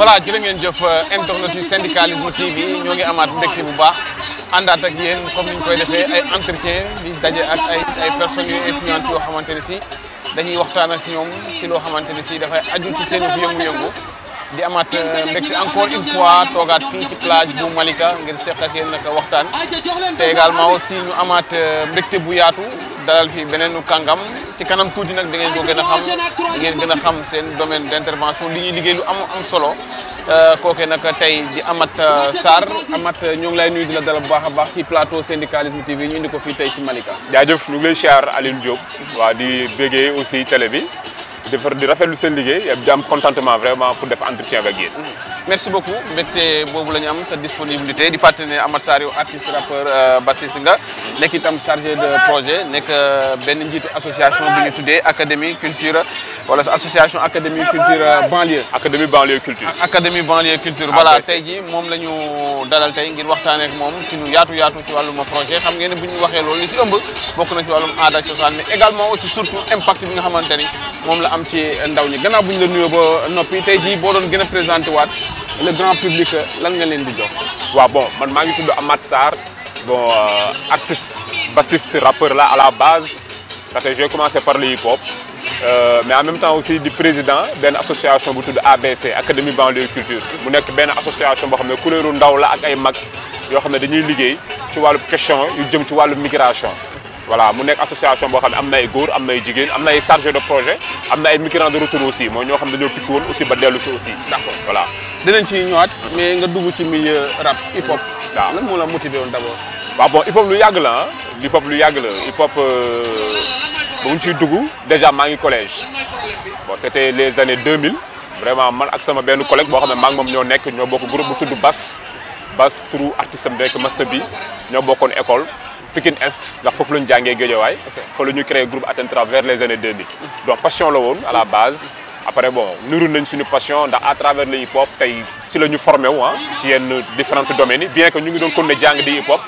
voilà jërë ngeen jëf internet yu syndicalisme TV ñoo ngi amaat mbégte bu baax àndaat ak yéen comme ni ñu koy defee ay entretien di daje ak ay personnes yu influentes yoo xamante ne si dañuy waxtaan ak ñoom ci loo xamante ne si dafay aju ci seen yëngu-yëngu di amaat mbégte encore une fois toogaat fii ci plage bu Malika ngir seq ak yéen nag waxtaan te également aussi ñu amaat mbégte bu yaatu dalal fi beneen kàngam ci kanam tuuti nag da ngeen ko gën a xam da ngeen gën a xam seen domaine d'intervention li ñuy liggéey lu am solo kooke nag tey di Amath Sarr Amath ñoo ngi lay nuyu di la dalal bu baax a baax ci plateau syndicalisme TV ñu indi ko fii tey ci Malika. jaajëf ñu ngi lay siyaar Alioune Diop waa di béggee aussi télé bi di rafetlu seen liggéey di am contentement vraiment pour def entretien avec yéen. merci beaucoup mbégte boobu la ñu am sa disponibilité di fàttali ne Amath Sarr yow artiste rappeur bassiste nga nekk itam chargé de projet nekk benn njiitu association bi ñu tuddee académie culture wala association académie culture banlieue. académie banlieue culture. académie banlieue culture. voilà tey jii moom la ñu dalal tey ngir waxtaanee ak moom ci lu yaatu ci wàllum projet xam ngeen ne bu ñu waxee loolu li ci ëmb bokk na ci wàllum aada ak cosaan mais également aussi surtout impact bi nga xamante ni moom la am ci ndaw ñi gannaaw bu ñu la nuyoo ba noppi tey jii boo doon gën a présenté waat le grand public lan nga leen di jox. waaw bon man maa ngi tudd Amath Sarr bon artiste bassiste rappeur là à la base ndaxte j'ai commencé par le hip hop mais en même temps aussi di président benn association bu tudd ABC académie banlieue culture mu nekk benn association boo xam ne kuréelu ndaw la ak ay mag yoo xam ne dañuy liggéey ci wàllu question yu jëm ci wàllu migration. voilà mu nekk association boo xam ne am na ay góor am na ay jigéen am na ay chargé de projet am na ay migrants de retour aussi mooy ñoo xam ne dañoo tukki woon aussi ba dellu si aussi. d'accord voilà. dinañ ci ñëwaat mais nga dugg ci milieu rap hip hop. waaw lan moo la motivé woon d'abord. waaw bon hip hop lu yàgg la ah hip hop lu yàgg la hip hop ba mu ciy dugg déjà maa ngi collège bon c'était les années 2000 vraiment man ak sama benn collègue boo xam ne maa ngi moom ñoo nekk ñoo bokk groupe bu tudd Bass turu artiste am nekk master bi ñoo bokkoon école. Pikine Est ndax foofu la ñu jàngee Guédiawaye fa la ñu créé groupe Attentra vers les années 2000 donc passion la woon à la base après bon nuru nañ suñu passion ndax à travers le hip hop tey si la ñu formé wu ci yenn différents domaines yi bien que ñu ngi doon continuer jàng di hip hop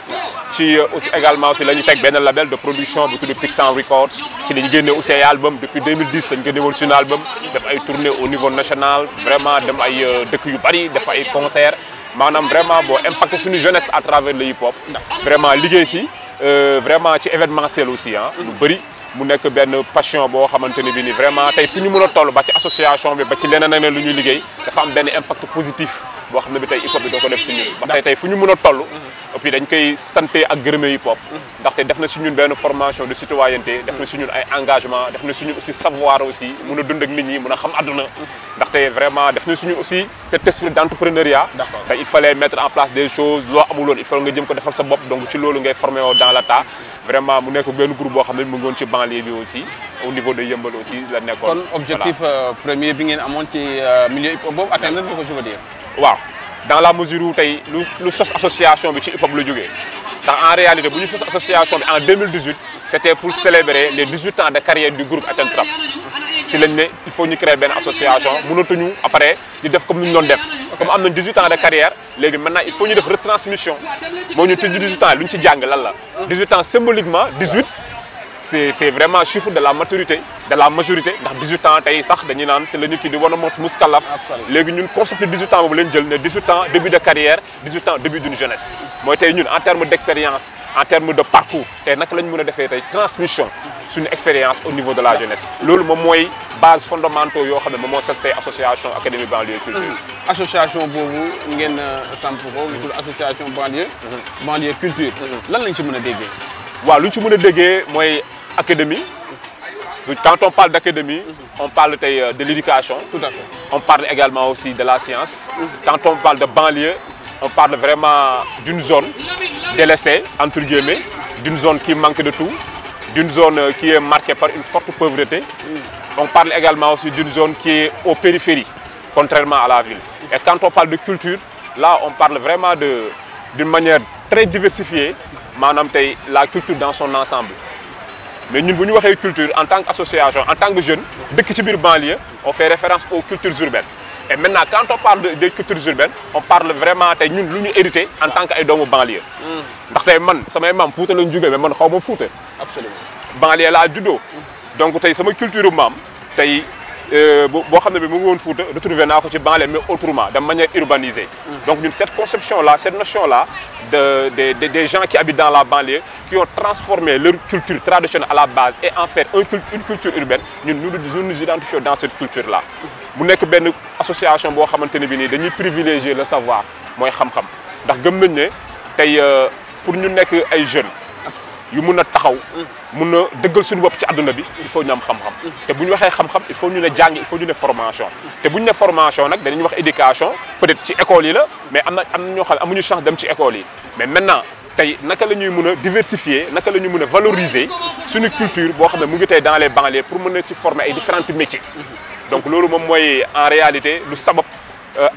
ci aussi également aussi la ñu teg benn label de production bu tudd Pixan Records si la ñu génnee aussi ay album depuis 2010 la ñu génne woon suñu album def ay tournées au niveau national vraiment dem ay dëkk yu bari def ay concerts maanaam vraiment boo impacté suñu jeunesse à travers le hip hop vraiment liggéey si vraiment ci événementiel aussi lu bëri mu nekk benn passion boo xamante ne bi ni vraiment tey fu ñu mën a toll ba ci association bi ba ci leneen lu ñuy liggéey dafa am benn impact positif boo xam ne bi tey hip hop bi doo ko def si ñun ba tey fu ñu mën a toll et puis dañ koy santé ak gërëmee hip hop ndaxte def na si ñun benn formation de citoyenneté def na si ñun ay engagement def na si ñun aussi savoir aussi mën a dund ak nit ñi mën a xam àdduna ndaxte vraiment def na si ñun aussi cet esprit d'entrepreneuriat te il fallait mettre en place des choses loo amuloon il faut nga jëm ko defal sa bopp donc ci loolu ngay formé woo dans l'état vraiment mu nekk benn groupe boo xam ne mu ngi woon ci banlieue bi aussi au niveau de Yeumbeul aussi la nekkoon. kon objectif premier bi ngeen amoon ci milieu hip hop boobu atteindre nga ko je veux dire. waaw dans la mesure où tey lu sos association bi ci hip hop la jógee ndax en réalité bu ñu sos association bi en 2018 c'était pour célébrer les 18 ans de carrière du groupe Attentra ci lañ ne il faut ñu créer benn association mënatuñu après di def comme ni ñu doon def comme am nañ 18 ans de carrière léegi maintenant il faut ñu def retransmission moo ñu tëj 18 ans lu ñu ci jàng lan la 18 ans symboliquement 18 c'est vraiment chiffre de la maturité de la majorité ndax 18 ans tey sax dañuy naan c'est la nit ki di wan mos muskalaf léegi ñun concept 18 ans boobu leen jël ne 18 ans début de carrière 18 ans début d'une jeunesse mooy tey ñun en termes d'expérience en termes de parcours tey naka lañ mën a defee tey transmission suñu expérience au niveau de la jeunesse loolu moom mooy base fondamentaux yoo xam ne moom moo sas tey association académie banlieue culture association boobu ngeen samp ko ñu tudd association banlieue culture lan lañ ci mën a déggee waaw lu ñu ci mën a déggee mooy académie quand on parle d'académie on parle tey de l'éducation tout à fait on parle également aussi de la science quand on parle de banlieue on parle vraiment d'une zone délaissée entre guillemets d'une zone qui manque de tout d'une zone qui est marquée par une forte pauvreté on parle également aussi d'une zone qui est aux périphéries contrairement à la ville et quand on parle de culture là on parle vraiment d'une manière très diversifiée maanaam tey la culture dans son ensemble mais ñun bu ñu waxee culture en tant qu'association en tant que jeune dëkk ci biir banlieue on fait référence aux cultures urbaines et maintenant quand on parle des cultures urbaines on parle vraiment tey ñun lu ñu hérité en tant que ay doomu banlieue ndax tey man samay maam Fuuta lañ jógee mais man xaw ma Fuuta absolument banlieue laa juddoo donc tey sama culture maam tey boo xam ne bi mu ngi woon Fouta retrouvé naa ko ci banlieue mais autrement de manière urbanisée. Donc ñun cette conception là cette notion là des gens qui habitent dans la banlieue qui ont transformé leur culture traditionnelle à la base et en fait une culture urbaine ñun nous identifions dans cette culture là. mu nekk benn association boo xamante ne bi nii dañuy privilégier le savoir mooy xam-xam ndax gëm nañ ne tey pour ñu nekk ay jeunes yu mun a taxaw mun a dëggal suñu bopp ci àdduna bi il faut ñu am xam-xam te bu ñu waxee xam-xam il faut ñu ne jàng il faut ñu ne formation te bu ñu ne formation nag danañu wax éducation peut-être ci école yi la mais am na ñoo xam ne amuñu chance dem ci école yi mais maintenant tey naka la ñuy mën a diversifier naka la ñuy mën a valoriser suñu culture boo xam ne mu ngi tey dans les banlieues pour mën a ci former ay différents métiers donc loolu moom mooy en réalité lu sabab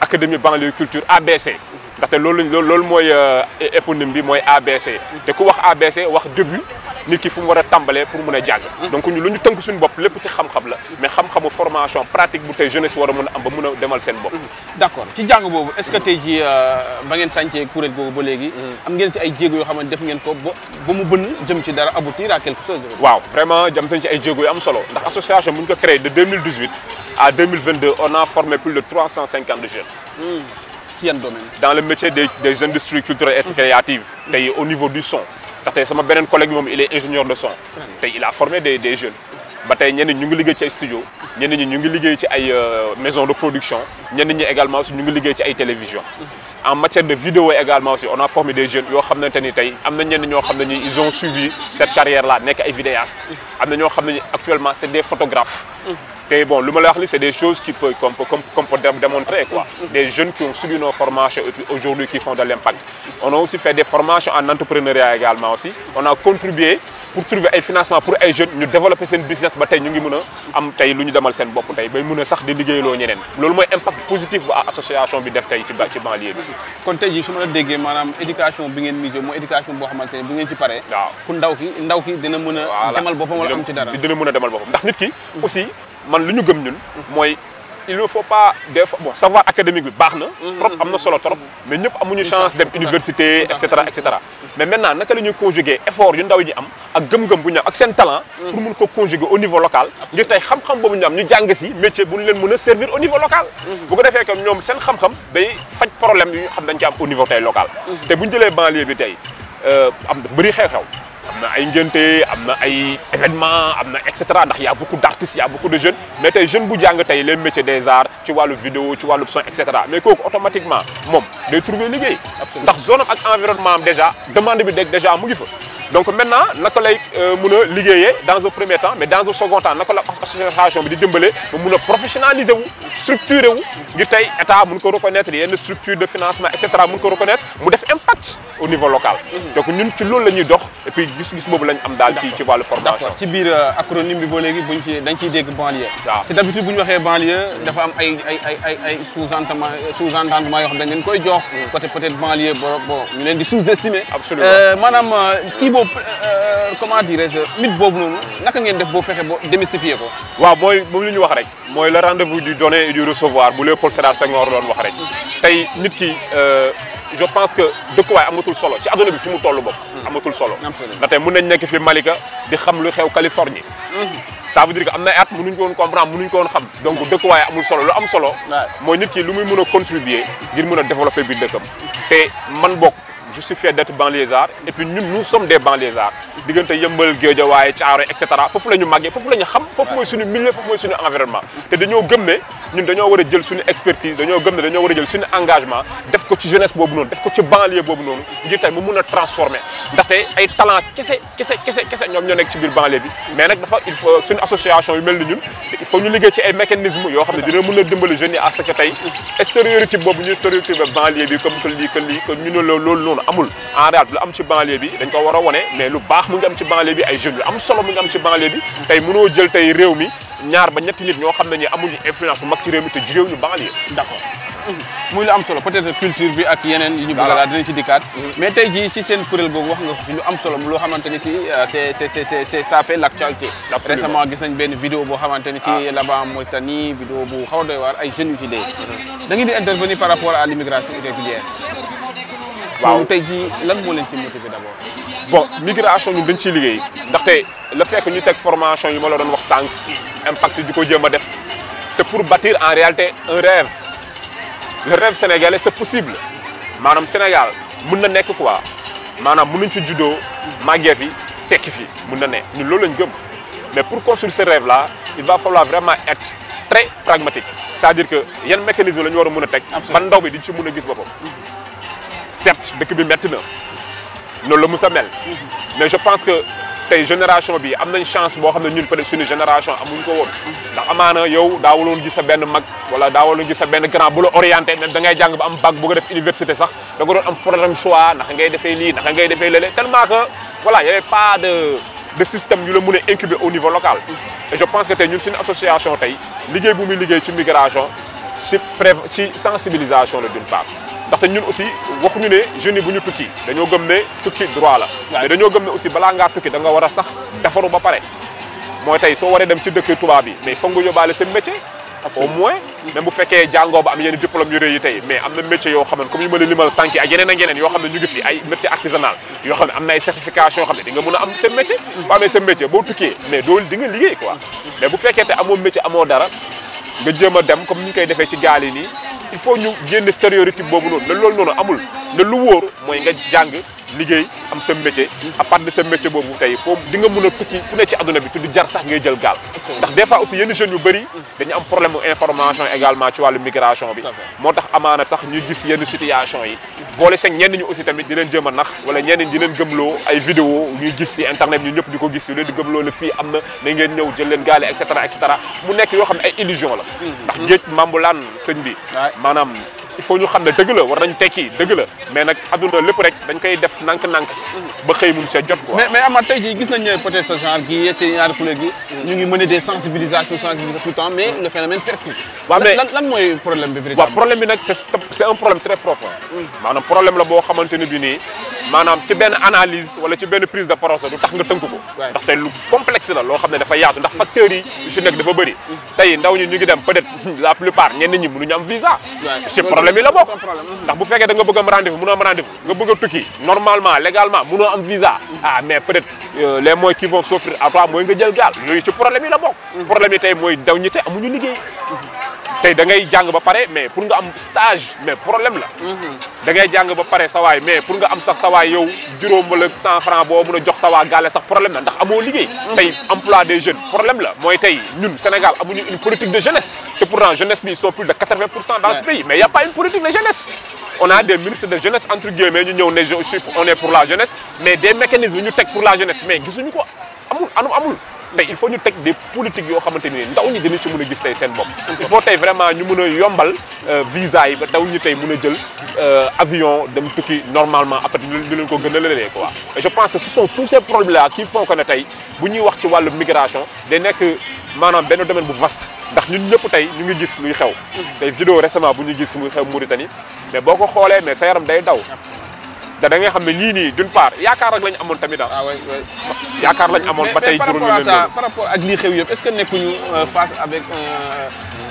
académie banlieue culture ABC ndaxte loolu mooy éponyme bi mooy ABC te ku wax ABC wax début nit ki fu mu war a tàmbalee pour mun a jàng donc ñu lu ñu tënk suñu bopp lépp ci xam-xam la mais xam-xamu formation pratique bu tey jeunesse war a mën a am ba mun a demal seen bopp. d'accord ci jàng boobu est-ce que tey jii ba ngeen sàncee kuréel boobu ba léegi am ngeen ci ay jéego yoo xam ne def ngeen ko ba mu bënn jëm ci dara aboutir à quelque chose. waaw vraiment jëm nañ ci ay jéego yu am solo ndax association bu ñu ko créé de 2018 à 2022 on a formé plus de 350 jeunes. ci yan domaine. dans le métier des industries culturelles et créatives tey au niveau du son ndaxte sama beneen collègue moom il est ingénieur de son tey il a formé des jeunes ba tey ñenn ñu ngi liggéey ci ay studio ñenn ñi ñu ngi liggéey ci ay maison de production ñenn ñi également aussi ñu ngi liggéey ci ay télévision en matière de vidéo également aussi on a formé des jeunes yoo xamante ni tey am na ñenn ñoo xam ne ñi ils ont suivi cette carrière là nekk ay vidéastes am na ñoo xam ne ñi actuellement c'est des photographes te bon lu ma la wax ni c'est des choses qu'on peut démontrer quoi. Des jeunes qui ont suivi nos formations et puis aujourd'hui qui font de l'impact. On a aussi fait des formations en entrepreneuriat également aussi. On a contribué pour trouver ay financement pour ay jeunes ñu développer seen business ba tey ñu ngi mën a am tey lu ñu demal seen bopp tey bay mën a sax di liggéeyloo ñeneen loolu mooy impact positif bu association bi def tey ci banlieue bi. kon tey jii su ma la déggee maanaam éducation bi ngeen misé mooy éducation boo xamante ne bu ngeen ci paree. waaw ku ndaw ki dina mën a demal boppam wala am ci dara. dina mën a demal boppam ndax nit ki aussi man lu ñu gëm ñun mooy il ne faut pas des fois bon savoir académique bi baax na trop am na solo trop mais ñëpp amuñu chance dem université et cetera mais maintenant naka la ñuy conjuguer effort yu ndaw yi am ak gëm-gëm bu ñu am ak seen talent pour mun ko conjuguer au niveau local ngir tey xam-xam boobu ñu am ñu jàng si métier bu ñu leen mën a servir au niveau local bu ko defee que ñoom seen xam-xam day faj problème yu ñu xam dañ ci am au niveau tey local te bu ñu jëlee banlieue bi tey am dafa bëri xew-xew am na ay ngénte am na ay événements am na et cetera ndax y a beaucoup d'artistes y a beaucoup de jeunes mais tey jeune bu jàng tey les métiers des arts ci wàllu vidéo ci wàllu son et cetera mais kooku automatiquement moom day trouver liggéey ndax zone am ak environnement am déjà demande bi déjà mu ngi fa donc maintenant naka lay mun a liggéeyee dans un premier temps mais dans un second temps naka la association bi di dimbale ba mun a professionnaliser wu structurer wu ngir tey état mun ko reconnaître yenn structure de financement et cetera mun ko reconnaître mu def impact au niveau local donc ñun ci loolu la ñuy dox et puis gis-gis boobu lañ am daal ci wàllu formation ci biir acronyme bi boo léegi buñ ci dañ ciy dégg banlieue waaw te d'habitude bu ñu waxee banlieue dafa am ay sous-entendement yoo xam dañ leen koy jox côté peut-être banlieue bon ñu leen di sous-estimer absolument maanaam kii boobu comment dirais-je mythe boobu noonu naka ngeen def boo fexe boo démystifier ko waaw mooy moom li ñu wax rek mooy le rendez-vous du donner et du recevoir bu Léopold Sédar Senghor doon wax rek tey nit ki je pense que dëkkuwaay amatul solo ci àdduna bi fi mu toll bopp amatul solo ndaxte mën nañ nekk fi Malika di xam lu xew Californie ça veut dire que am na at mënuñ ko woon comprendre mënuñ ko woon xam donc dëkkuwaay amul solo lu am solo mooy nit ki lu muy mën a contribuer ngir mën a développer biir dëkkam te man bokk je suis fier d'être banlieusard et puis ñun nous sommes des banlieusards diggante Yëmbal Guédiawaye Thiaroye et cetera foofu la ñu màggee foofu la ñu xam foofu mooy suñu milieu foofu mooy suñu environnement te dañoo gëm ne ñun dañoo war a jël suñu expertise dañoo gëm ne dañoo war a jël suñu engagement def ko ci jeunesse boobu noonu def ko ci banlieue boobu noonu ngir tey mu mun a transformer ndaxte ay talent kese ñoom ñoo nekk ci biir banlieue bi mais nag dafa il faut suñu association yu mel ni ñun il faut ñu liggéey ci ay mécanismes yoo xam ne dina mën a dimbali jeunes yi à ce que tey stéréotype boobu ñu stéréotype banlieue bi comme que lii que ñu ne loolu noonu amul en réalité lu am ci banlieue bi dañ ko war a wone mais lu baax mu ngi am ci banlieue bi ay jeunes yu am solo mu ngi am ci banlieue bi tey mënoo jël tey réew mi ñaar ba ñetti nit ñoo xam ne ñi amuñu influence bu mag ci réew mi te jigéew ñu banlieue d'accord muy lu am solo peut-être culture bi ak yeneen yi ñu bëgg daal dinañ ci dikkaat mais tey jii ci seen kuréel googu wax nga fi lu am solo loo xamante ni ci c'est ça fait l'actualité récemment gis nañ benn vidéo boo xamante ni ci là-bas Mauritanie vidéo bu xaw a doy waar ay jeunes yu ci dee da ngeen di intervenir par rapport à l'immigration irrégulière waaw tey jii lan moo leen ci motiver d'abord bon migration ñun dañ ciy liggéey ndaxte le fait que ñu teg formation yi ma la doon wax sànq impact di ko jéem a def pour bâtir en réalité un rêve. Le rêve sénégalais c'est possible maanaam Sénégal mën na nekk quoi maanaam mën nañ fi juddoo màggee fi tekki fi mën na ne ñun loolu lañ gëm mais pour construire ce rêve là il va falloir vraiment être très pragmatique c'est-à-dire que yan mécanisme la ñu war a mën a teg ban ndaw bi di ci mën a gis boppam certes dëkk bi metti na noonu la musa mel mais je pense que tey génération bi am nañ chance boo xam ne ñun peut-être suñu génération amuñ ko woon ndax amaana yow daawaloon gis sa benn mag wala daawaloon gis sa benn grand bu la orienté même da ngay jàng ba am bac bëgg a def université sax da nga doon am problème choix naka ngay defee lii naka ngay defee lële tellement que voilà y avait pas de système yu la mën a incuber au niveau local et je pense que tey ñun suñu association tey liggéey bu muy liggéey ci migration ci sensibilisation la d'une part ndaxte ñun aussi waxuñu ne jeunes yi bu ñu tukki dañoo gëm ne tukki droit la mais dañoo gëm ne aussi balaa ngaa tukki da nga war a sax defaru ba pare mooy tey soo waree dem ci dëkk tubaab bi mais foog nga yóbbaale sa métier au moins même bu fekkee jàngoo ba am yenn diplôme yu rëy yi tey mais am na métier yoo xam ne comme yu ma la limal sànq ak yeneen ak yeneen yoo xam ne ñu ngi fi ay métier artisanal yoo xam ne am na ay certification yoo xam ne di nga mën a am sa métier boo amee sa métier boo tukkee mais doo di nga liggéey quoi mais bu fekkee te amoo métier amoo dara nga jéem a dem comme ni ñu koy defee ci gaal yi nii il faut ñu génne stéréotype boobu noonu ne loolu noonu amul ne lu wóor mooy nga jàng liggéey am sa métier à part de sa métier boobu tey foofu di nga mën a tukki fu ne ci àdduna bi tuddi jar sax ngay jël gaal ndax des fois aussi yenn jeunes yu bëri dañu am problème mu information également ci wàllu migration bi moo tax amaana sax ñu gis yenn situation yi boole seeg ñenn ñu aussi tamit di leen jéem a nax wala ñenn ñi di leen gëmloo ay vidéo ñuy gis ci internet ñu ñëpp di ko gis yu leen di gëmloo ne fii am na ngeen ñëw jël leen gaale et cetera mu nekk yoo xam ne ay illusion la ndax géej mambulaan sëñ bi maanaam il faut ñu xam ne dëgg la war nañ tekki dëgg la mais nag adduna lépp rek dañ koy def nank-nank ba xëy mun see jot quoi. mais Amath tey jii gis nañ ne peut-être ce genre gi ci ñaari kuréel gi ñu ngi mener des sensibilisations tout le temps mais le phénomène persiste. waaw mais lan mooy problème bi véritablement. waaw problème bi nag c'est un problème très profond. maanaam problème la boo xamante ne bi nii maanaam ci benn analyse wala ci benn prise de parole du tax nga tënk ko. ndaxte lu complexe la loo xam ne dafa yaatu ndax facteurs yi yu si nekk dafa bëri. tey ndaw ñi ñu ngi dem peut-être la plupart ñenn ñi mënuñu am visa. ci problème yi la bokk. ndax bu fekkee da nga bëgg am rendez-vous mënoo am rendez-vous nga bëgg a tukki normalement légalement mënoo am visa mais peut-être les moyens qui vont s'offrir à toi mooy nga jël gaal yooyu ci problème yi la bokk. problème yi tey mooy daw ñi te amuñu liggéey. tey da ngay jàng ba pare mais pour nga am stage mais problème la. da ngay jàng ba pare sa waay mais pour nga am sax sa waay yow juróom wala 100 francs boo mën a jox sa waa gaale sax problème la ndax amoo liggéey. tey emploi des jeunes problème la mooy tey ñun Sénégal amuñu une politique de jeunesse te pourtant jeunesse bi sont plus de 80% dans ce pays mais y a pas une politique de jeunesse. on a des ministres de jeunesse entre guillemets ñu ñëw ne on est pour la jeunesse mais des mécanismes ñu teg pour la jeunesse mais gisuñu ko amul. tey il faut ñu teg des politiques yoo xamante ni ndaw ñi dinañ ci mën a gis tey seen bopp. il faut tey vraiment ñu mën a yombal visa yi ba ndaw ñi tey mën a jël avion dem tukki normalement après ñu leen ko gën a lëlee quoi. et je pense que ce sont tous ces problèmes là qui font que ne tey bu ñuy wax ci wàllu migration day nekk maanaam benn domaine bu vaste ndax ñun ñëpp tey ñu ngi gis luy xew. tey vidéo récemment bu ñu gis muy xew Mauritanie mais boo ko xoolee mais sa yaram day daw. da ngay xam ne ñii nii d'une part yaakaar rek lañ amoon tamit yaakaar lañ amoon ba tey juróomi leen par rapport ak lii xew yëpp est-ce que nekkuñu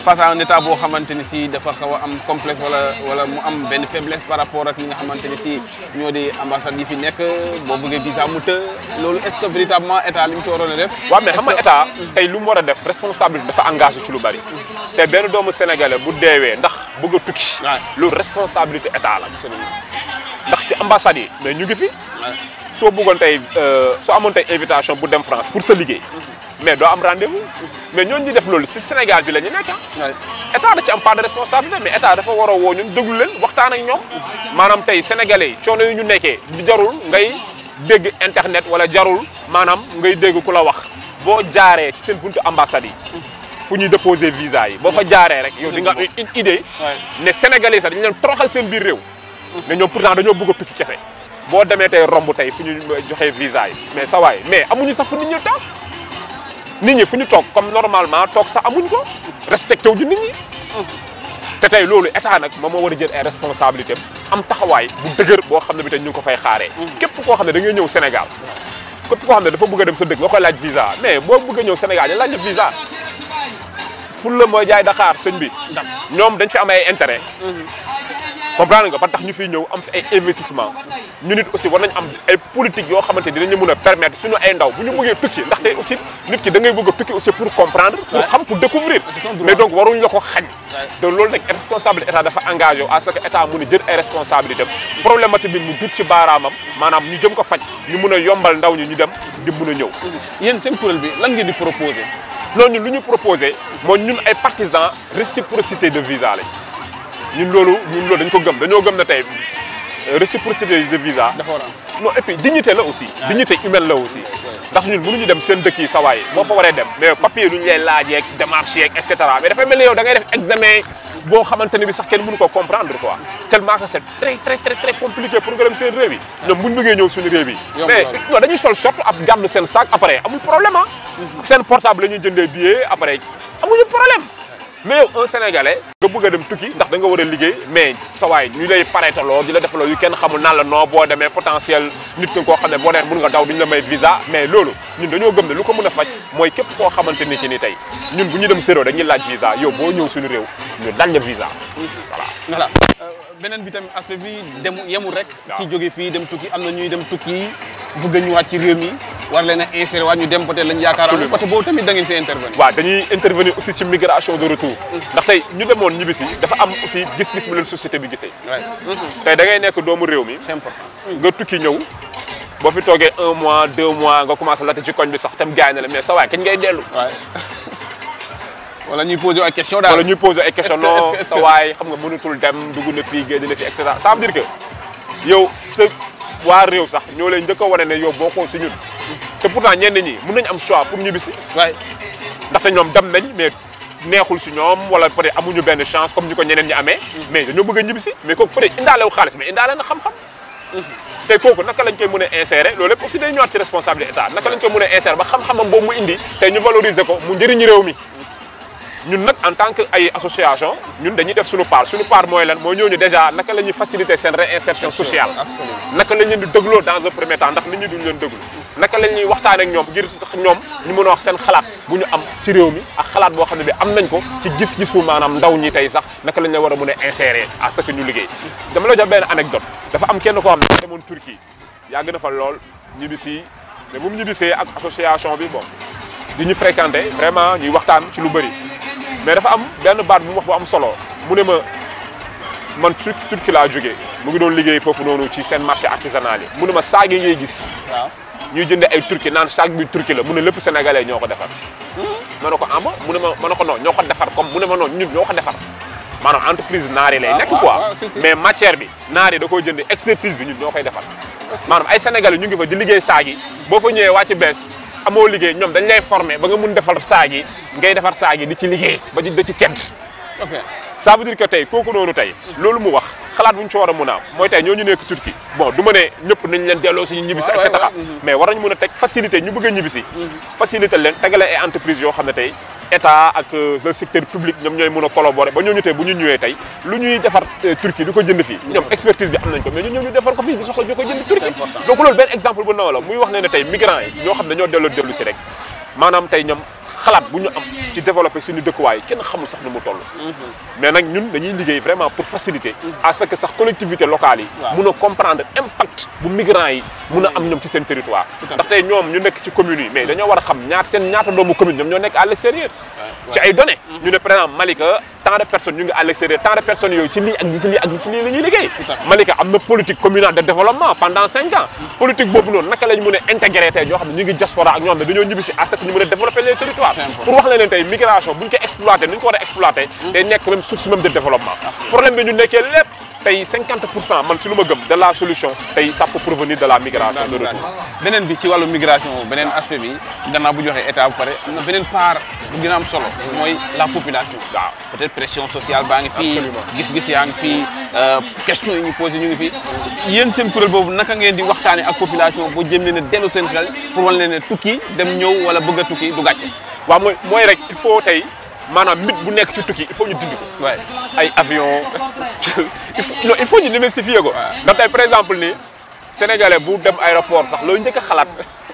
face à un état boo xamante ni si dafa xaw a am complexe wala mu am benn faiblesse par rapport ak ñi nga xamante ni si ñoo di ambassade yi fi nekk boo bëggee visa mu të loolu est-ce que véritablement état li mu ci waroon a def. waaw mais xam nga état tey lu mu war a def responsabilité dafa engagé ci lu bari. te benn doomu sénégalais bu deewee ndax bëgg a tukki. loolu responsabilité état la. ndax ci ambassade yi mais ñu ngi fi soo bëggoon tey soo amoon tey invitation bu dem France pour sa liggéey mais doo am rendez-vous mais ñooñu di def loolu si Sénégal bi la ñu nekk état da ci am part de responsabilité mais état dafa war a woo ñun déglu leen waxtaan ak ñoom maanaam tey sénégalais yi coono yi ñu nekkee di jarul ngay dégg internet wala jarul maanaam ngay dégg ku la wax boo jaaree ci seen buntu ambassade yi fu ñuy déposer visa yi boo fa jaaree rek yow di nga am une idée ne sénégalais sax dañu leen toroxal seen biir réew mais ñoom pourtant dañoo bëgg a tukki kese boo demee tey romb tey fu ñu joxee visa yi mais sa waay mais amuñu sax fu nit ñi toog nit ñi fu ñu toog comme normalement toog sax amuñ ko respecté wu ñu nit ñi te tey loolu état nag moom moo war a jël ay responsabilité am taxawaay bu dëgër boo xam ne bi tey ñu ngi ko fay xaaree képp koo xam ne da ngay ñëw Sénégal képp koo xam ne dafa bëgg a dem sa dëkk nga koy laaj visa mais boo bëgg a ñëw Sénégal ñu laaj la visa ful la mooy jaay Dakar sëñ bi ñoom dañ fi am ay intérêt comprendre nga ba tax ñu fiy ñëw am fi ay investissement ñu nit aussi war nañ am ay politique yoo xamante dinañu mën a permettre suñu ay ndaw bu ñu bëggee tukki ndaxte aussi nit ki da ngay bëgg a tukki aussi pour comprendre pour xam pour découvrir mais donc waruñu la ko xañ te loolu nag responsable état dafa engagé à ce que état mën a jël ay responsabilité problématique bi mu dut ci baaraamam maanaam ñu jëm ko faj ñu mën a yombal ndaw ñi ñu dem di mën a ñëw yéen seen kuréel bi lan ngeen di proposé loolu ñun lu ñu proposé mooy ñun ay partisans réciprocité de visa lañ ñun loolu dañ ko gëm dañoo gëm ne tey réciprocité de visa dafa war non et puis dignité la aussi dignité humaine la aussi ndax ñun mënuñu dem seen dëkk yi sa waay boo fa waree dem mais papier lu ñu lay laajee démarche yeeg et cetera mais dafay mel ni yow da ngay def examen boo xamante ne bi sax kenn mënu ko comprendre quoi tellement que c'est très compliqué pour nga dem seen réew yi ñoom buñu bëggee ñëw suñu réew yi mais non dañuy sol short ab gàddu seen sac après amul problème ah seen portable la ñuy jëndee billet après amuñu problème mais yow un sénégalais nga bëgg a dem tukki ndax da nga war a liggéey mais sa waay ñu lay pareetaloo di la defaloo yu kenn xamul naan la non boo demee potentiel nit ki koo xam ne boo demee mën nga daw duñu la may visa mais loolu ñun dañoo gëm ne lu ko mën a faj mooy képp koo xamante ni ki ni tey ñun bu ñu dem séréo dañuy laaj visa yow boo ñëw suñu réew ñu laaj la visa voilà beneen bi tamit aspect bi dem yemul rek ci jóge fii dem tukki am na ñuy dem tukki bëgg a ñëwaat ci réew mi war leen a insérer waat ñu dem peut-être lañ yaakaar côté boobu tamit da ngeen see intervenir waaw dañuy intervenir aussi ci migration de retour ndax tey ñu demoon ñibbisi dafa am aussi gis-gis bu leen société bi gisee tey da ngay nekk doomu réew mi c'est important nga tukki ñëw boo fi toogee 1 mois 2 mois nga commencé latte ci koñ bi sax tam gaay na la mais sa waay kañ ngay dellu wala ñuy poser ay questions daal wala ñuy poser ay questions non sa waay xam nga mënatul dem dugg na fii génn na fi et cetera ça veut dire que yow sa waa réew sax ñoo lay njëkk a wane ne yow bokkoo si ñun te pourtant ñenn ñi mën nañ am choix pour ñibbisi ndaxte ñoom dem nañ mais neexul si ñoom wala peut-être amuñu benn chance comme ñu ko ñeneen ñi amee mais dañoo bëgg a ñibbisi mais kooku peut-être indaalewu xaalis mais indaale na xam-xam tey kooku naka lañ koy mën a insérer loolu lépp aussi day ñëwaat ci responsabilité état naka lañ koy mën a insérer ba xam-xamam boobu mu indi tey ñu valoriser ko mu njëriñ réew mi ñun nag en tant que ay association ñun dañuy def suñu part mooy lan mooy ñooñu déjà naka la ñuy faciliter seen réinsertion sociale naka la ñu leen di dégloo dans un premier temps ndax nit ñi duñu leen déglu naka la ñuy waxtaan ak ñoom ngir ñoom ñu mën a wax seen xalaat bu ñu am ci réew mi ak xalaat boo xam ne bi am nañ ko ci gis-gisu maanaam ndaw ñi tey sax naka lañ la war a mën a insérer à ce que ñu liggéey dama la jox benn anecdote dafa am kenn koo xam ne demoon Turquie yàgg na fa lool ñibbisi mais bu mu ñibbisee ak association bi bon di ñu fréquenter vraiment ñuy waxtaan ci lu bëri mais dafa am benn baat bu mu wax bu am solo mu ne ma man Turquie laa jógee mu ngi doon liggéey foofu noonu ci seen marché artisanal yi mu ne ma saag yi ngay gis ñuy jëndee ay Turquie naan saag bi Turquie la mu ne lépp sénégalais ñoo ko defar ma ne ko amba mu ne ma ne ko non ñoo ko defar comme mu ne ma non ñun ñoo ko defar maanaam entreprise naar yi lay nekk quoi mais matière bi naar yi da koy jënd expertise bi ñun ñoo koy defar maanaam ay sénégalais ñu ngi fa di liggéey saag yi boo fa ñëwee wàcc bees amoo liggéey ñoom dañ lay former ba nga mun defar saag yi ngay defar saag yi di ci liggéey ba di ci tedd ça veut dire que tey kooku noonu tey loolu mu wax xalaat bu ñu ci war a mën a am mooy tey ñooñu nekk Turquie bon du ma ne ñëpp nañ leen delloo suñu ñibbisi et cetera mais war nañu mën a teg facilité ñu bëgg a ñibbisi facilité leen tegale ay entreprises yoo xam ne tey état ak le secteur public ñoom ñooy mën a collaborer ba ñooñu tey bu ñu ñëwee tey lu ñuy defar Turquie di ko jënd fii ñoom expertise bi am nañ ko mais ñu ñëw ñu defar ko fii di soxla ñu ko jënd Turquie donc loolu benn exemple bu ndaw la muy wax ne tey migrants yi ñoo xam ne ñoo dellu si rek maanaam tey ñoom xalaat bu ñu am ci développer suñu dëkkuwaay kenn xamul sax nu mu toll mais nag ñun dañuy liggéey vraiment pour faciliter à ce que sax collectivité locale yi mun a comprendre impact bu migrants yi mun a am ñoom ci seen territoire ndax tey ñoom ñu nekk ci communes yi mais dañoo war a xam ñaata doomu commune ñoom ñoo nekk à l'extérieur ci ay données ñu ne par exemple Malika tant de personnes ñu ngi à l'extérieur tant de personnes yooyu ci lii ak ci lii ak ci lii la ñuy liggéey Malika am na politique communale de développement pendant 5 ans politique boobu noonu naka lañ mën a intégrer tey ñoo xam ne ñu ngi diaspora ak ñoo xam ne dañoo ñibbi si à ce que ñu mën a développer les territoires pour wax leen tey migration bu ñu ko exploité ni ñu ko war a exploité day nekk même source même de développement problème bi ñu nekkee lépp tey 50% man si lu ma gëm de la solution tey ça peut provenir de la migration de retour beneen bi ci wàllu migration beneen aspect bi gannaaw bu joxee état bu pare am na beneen part bu gën a am solo mooy la population waaw peut-être pression sociale baa ngi fii gis-gis yaa ngi fii question yi ñu posé ñu ngi fii yéen seen kuréel boobu naka ngeen di waxtaane ak population boo jëm leen a dellu seen xel pour wan leen ne tukki dem ñëw wala bëgg a tukki du gàcce waaw mooy rek il faut tey maanaam mythe bu nekk ci tukki il faut ñu dindi ko ay avion il faut ñu démystifier ko ndax tey par exemple ni sénégalais bu dem aéroport sax loolu njëkk a xalaat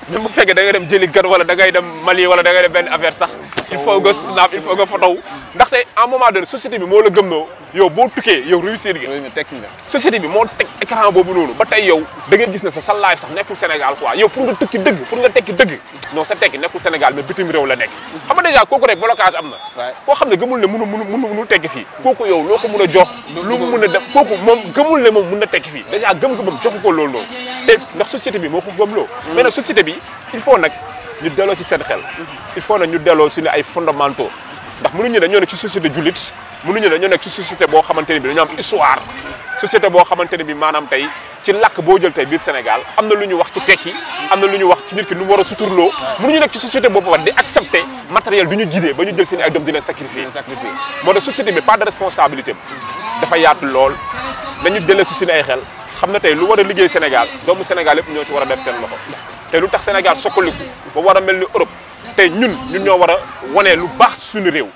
même bu fekkee da ngay dem jëli gan wala da ngay dem Mali wala da ngay dem benn affaire sax il faut nga snap il faut nga photo ndaxte à un moment donné société bi moo la gëmloo yow boo tukkee yow réussir nga tekki nga société bi moo teg écran boobu noonu ba tey yow da ngay gis ne sa live sax nekkul Sénégal quoi yow pour nga tukki dëgg pour nga tekki dëgg non sa tekki nekkul Sénégal mais bitim réew la nekk xam nga déjà kooku rek blocage am na koo xam ne gëmul ne mënu tekki fii kooku yow loo ko mën a jox lu mu mën a def kooku moom gëmul ne moom mën na tekki fii déjà gëm-gëmam joxu ko loolu noonu te ndax société bi moo ko gëmloo mais nag société bi il faut nag ñu delloo ci seen xel il faut nag ñu delloo suñu ay fondamentaux ndax mënuñu dañoo nekk ci société jullit mënuñu dañoo nekk ci société boo xamante ne bi dañoo am histoire société boo xamante ne bi maanaam tey ci làkk boo jël tey biir Sénégal am na lu ñu wax ci tekki am na lu ñu wax ci nit ki nu mu war a suturloo mënuñu nekk ci société boobu war di accepter matériel du ñu guidé ba ñu jël seen ay doom di leen sacrifier moo tax société bi pas de responsabilité dafa yaatu lool nañu delloo si suñu ay xel xam na tey lu war a liggéey Sénégal doomu Sénégal yëpp ñoo ci war a def seen loxo tey lu tax Sénégal sokkaliku ba war a mel ni Europe tey ñun ñoo war a wane lu baax suñu réew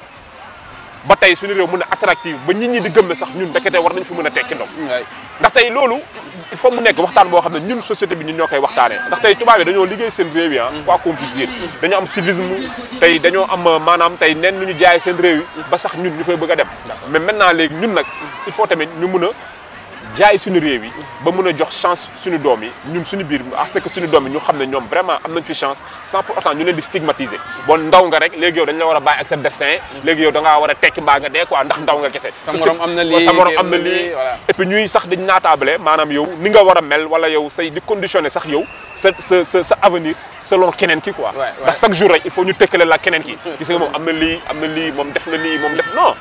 ba tey suñu réew mën a attractive ba nit ñi di gëm ne sax ñun ndekete war nañ fi mën a tekki ndox ndax tey loolu il faut mu nekk waxtaan boo xam ne ñun société bi ñun ñoo koy waxtaanee ndax tey tubaab yi dañoo liggéey seen réew yi quoi qu'on puisse dire dañoo am civisme tey dañoo am maanaam tey nen ñu jaay seen réew yi ba sax ñun ñu fay bëgg a dem mais maintenant léegi ñun nag il faut tamit ñu mën a jaay suñu réew yi ba mën a jox chance suñu doom yi ñun suñu biir parce que suñu doom yi ñu xam ne ñoom vraiment am nañ fi chance sans pour autant ñu leen di stigmatiser bon ndaw nga rek léegi yow dañ la war a bàyyi ak sa destin léegi yow da ngaa war a tekki mbaa nga dee quoi ndax ndaw nga kese sa morom am na lii sa morom am na lii et puis ñuy sax dañ naataable maanaam yow ni nga war a mel wala yow say di conditionné sax yow sa avenir selon keneen ki quoi ndax chaque jour rek il faut ñu tëkkale la keneen ki gis nga moom am na lii moom def na lii moom def non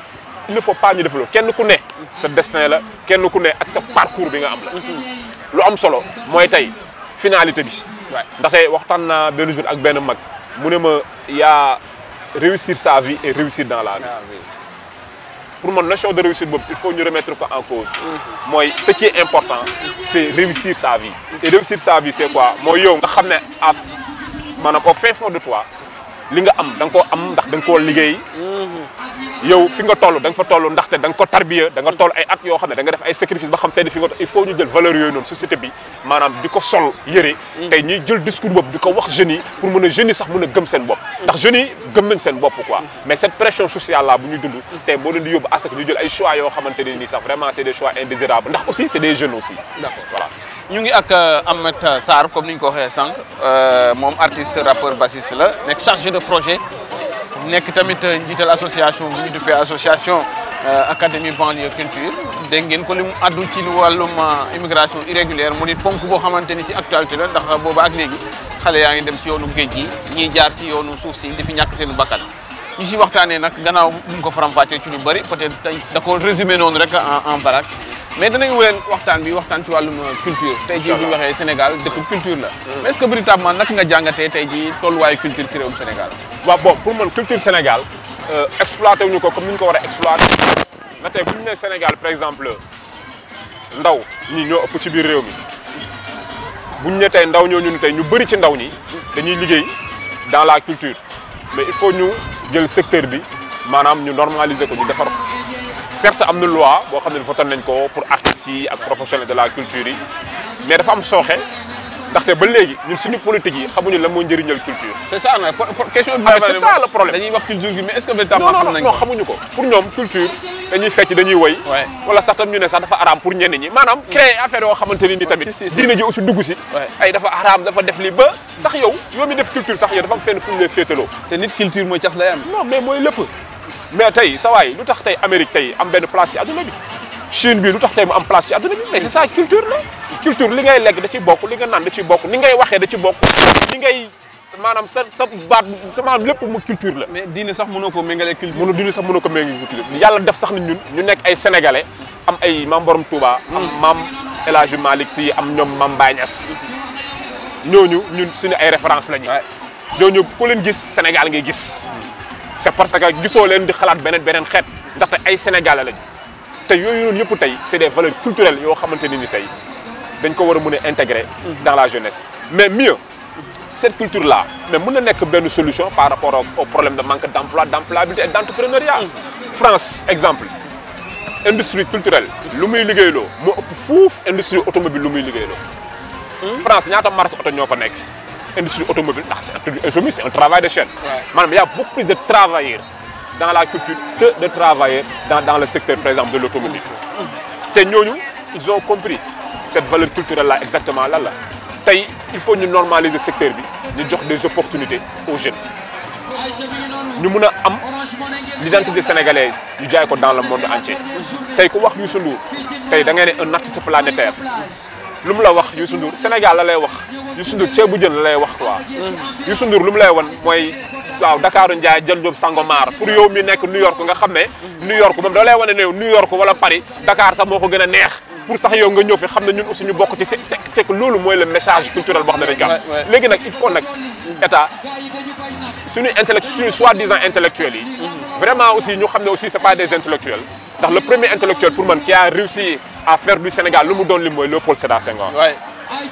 il ne faut pas ñu def loolu kenn ku ne sa destin la kenn ku ne ak sa parcours bi nga am la lu am solo mooy tey finalité bi ndaxte waxtaan naa benn jour ak benn mag mu ne ma yaa réussir sa vie et réussir dans la vie pour man notion de réussite boobu il faut ñu remettre ko en cause mooy ce qui est important c'est réussir sa vie et réussir sa vie c'est quoi mooy yow nga xam ne maanaam au fin fond de toi li nga am da nga koo am ndax da nga koo liggéey yow fi nga toll da nga fa toll ndaxte da nga ko tarbiya da nga toll ay at yoo xam ne da nga def ay sacrifice ba xam tey fi nga il faut ñu jël valeur yooyu noonu société bi maanaam di ko sol yëre tey ñuy jël discours boobu di ko wax jeunes yi pour mën a jeunes yi sax mën a gëm seen bopp ndax jeunes yi gëm nañ seen bopp quoi mais cette pression sociale là bu ñuy dund tey moo leen di yóbbu à ce que ñu jël ay choix yoo xamante ne nii sax vraiment c'est des choix indésirables ndax aussi c'est des jeunes aussi d'accord voilà ñu ngi ak Ahmed Sarr comme ni ñu ko waxee sànq moom artiste rappeur bassiste la nekk chargé de projet nekk tamit njiital association bu ñu duppee association académie banlieue culture dégg ngeen ko li mu addu ci wàllum immigration irrégulière mu di ponk boo xamante ni si actualité la ndax booba ak léegi xale yaa ngi dem ci yoonu géej gi ñiy jaar ci yoonu suuf si di fi ñàkk seen bakkan ñu si waxtaanee nag gannaaw bu mu ko faram-fàccee ci lu bëri peut-être da ko résumé noonu rek en vrac mais danañ wéyal waxtaan ci wàllum culture tey jii bu ñu waxee Sénégal dëkk culture la mais est-ce que véritablement naka nga jàngatee tey jii tolluwaayu culture ci réewum Sénégal waaw bon pour man culture Sénégal exploité wuñu ko comme ni ñu ko war a exploité mais tey bu ñu nee Sénégal par exemple ndaw ñi ñoo ëpp ci biir réew mi bu ñu nee tey ndaw ñoo ñu tey ñu bëri ci ndaw ñi dañuy liggéey dans la culture mais il faut ñu jël secteur bi maanaam ñu normaliser ko ñu defar ko certes am na loi boo xam ne voté nañ ko pour artistes yi ak professionnels de la culture yi mais dafa am sooxe ndaxte ba léegi ñun suñu politique yi xamuñu lan moo njëriñal culture. c'est ça nag question bi. c'est ça le problème dañuy wax culture gi mais est-ce que véritablement xam nañ ko non xamuñu ko pour ñoom culture dañuy fecc dañuy woy wala sax tam ñu ne sax dafa araam pour ñenn ñi maanaam créer affaire yoo xamante ne ni tamit diine ji aussi dugg si ay dafa araam dafa def li ba sax yow mi def culture sax yow dafa am fenn fu ñu lay féetaloo te nit culture mooy cas lay am non mais mooy lépp mais tey sa waay lu tax tey Amérique tey am benn place ci adduna bi Chine bi lu tax tey mu am place ci adduna bi mais c'est ça culture la culture li ngay lekk da ci bokk li nga naan da ci bokk ni ngay waxee da ci bokk li ngay maanaam sa baat sa maanaam lépp mu culture la. mais diine sax mënoo ko méngale culture. diine sax mënoo ko méngale culture yàlla def sax ni ñu nekk ay sénégalais am ay maam Borom Touba. am maam El Hadji Malick Sy am ñoom maam Baye Niass ñooñu ñun suñu ay référence lañu. ñooñu ku leen gis Sénégal ngay gis. c'est parce que gisoo leen di xalaat beneen xeet ndaxte ay sénégalais lañu te yooyu noonu yëpp tey c'est des valeurs culturelles yoo xamante ni tey dañ ko war a mën a intégrer dans la jeunesse mais mieux cette culture là mais mën na nekk benn solution par rapport au problème de manque d'emploi d'employabilité et d'entrepreneuriat France exemple industrie culturelle lu muy liggéeyloo moo ëpp fuuf industrie automobile lu muy liggéeyloo France ñaata marque oto ñoo fa nekk industrie automobile c'est un travail de chaîne. Maanaam il y a beaucoup plus de travailleurs dans la culture que de travailleurs dans le secteur par exemple de l'automobile. te ñooñu ils ont compris cette valeur culturelle là exactement lan la tey il faut ñu normaliser secteur bi ñu jox des opportunités aux jeunes ñu mun a am l'identité sénégalaise ñu jaay ko dans le monde entier tey ku wax Youssou Ndour tey da ngay ne un artiste planétaire lu mu la wax Youssou Ndour Sénégal la lay wax Youssou Ndour ceebu jën la lay wax quoi Youssou Ndour lu mu lay wan mooy waaw Dakar Ndiaye Jël Diop Sangomar pour yow mi nekk New York nga xam ne New York moom da lay wane ne New York wala Paris Dakar sax moo ko gën a neex pour sax yow nga ñëw fi xam ne ñun aussi ñu bokk ci c'est que loolu mooy le message culturel boo xam ne dañ ko am léegi nag il faut nag état suñu soi-disant intellectuels yi vraiment aussi ñu xam ne aussi c'est pas des intellectuels ndax le premier intellectuel pour man qui a réussi à faire du Sénégal lu mu doon li mooy Léopold Sédar Senghor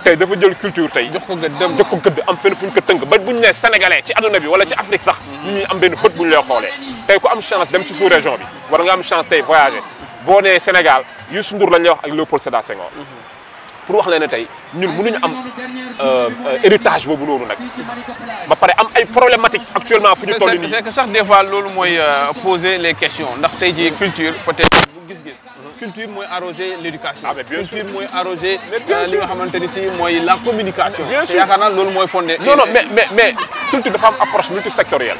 tey dafa jël culture tey jox ko gëdd am fenn fu ñu ko tënk ba bu ñu nee sénégalais ci adduna bi wala ci Afrique sax nit ñi am benn bët bu ñu lay xoolee tey ku am chance dem ci sous-région bi war nga am chance tey voyager boo nee Sénégal Youssou Ndour lañ lay wax ak Léopold Sédar Senghor pour wax leen ne tey ñun mënuñu am héritage boobu noonu nag ba pare am ay problématiques actuellement fu ñu toll nii. c'est que sax des fois loolu mooy poser les questions ndax tey jii culture peut-être bu gis-gis. culture mooy arroser l'éducation. culture mooy arroser li nga xamante ni si mooy la communication. bien sûr yaakaar naa loolu mooy fondé. non mais culture dafa am approche multisectorielle.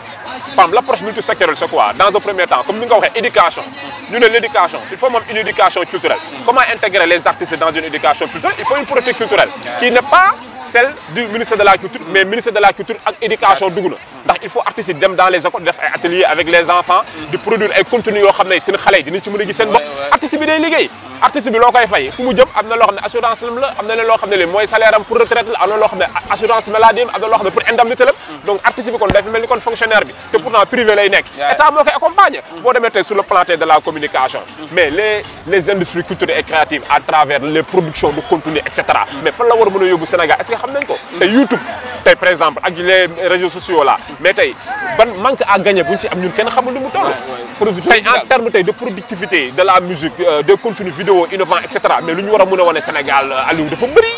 par exemple l'approche multisectorielle c'est quoi dans un premier temps comme ni nga ko waxee éducation ñu ne l'éducation il faut moom une éducation culturelle. comment intégrer les artistes dans une éducation culturelle il faut une politique culturelle. qui n'est pas celle du ministère de la culture mais ministère de la culture ak éducation dugg na ndax il faut artistes yi dem dans les écoles def ay ateliers avec les enfants di produire ay contenus yoo xam ne seen xale yi dinañ ci mën a gis seen bopp artiste bi day liggéey artiste bi loo koy fay fu mu jëm am na loo xam ne assurance la am na loo xam ne mooy salaire am pour retraite la am na loo xam ne assurance maladie am na loo xam ne pour indemnité la donc artiste bi kon day fi mel ni kon fonctionnaire bi te pourtant privé lay nekk état moo koy accompagner boo demee tey sur le plan de la communication mais les industries culturelles et créatives à travers les productions de contenu et cetera mais fan la war a mën a yóbbu Sénégal est-ce que xam nañ ko tey YouTube tey par exemple ak les réseaux sociaux là mais tey ban manque à gagner bu ñu ci am ñun kenn xamul lu mu toll tey en terme tey de productivité de la musique de contenu vidéo innovant et cetera mais lu ñu war a mën a wane Sénégal Aliou dafa bëri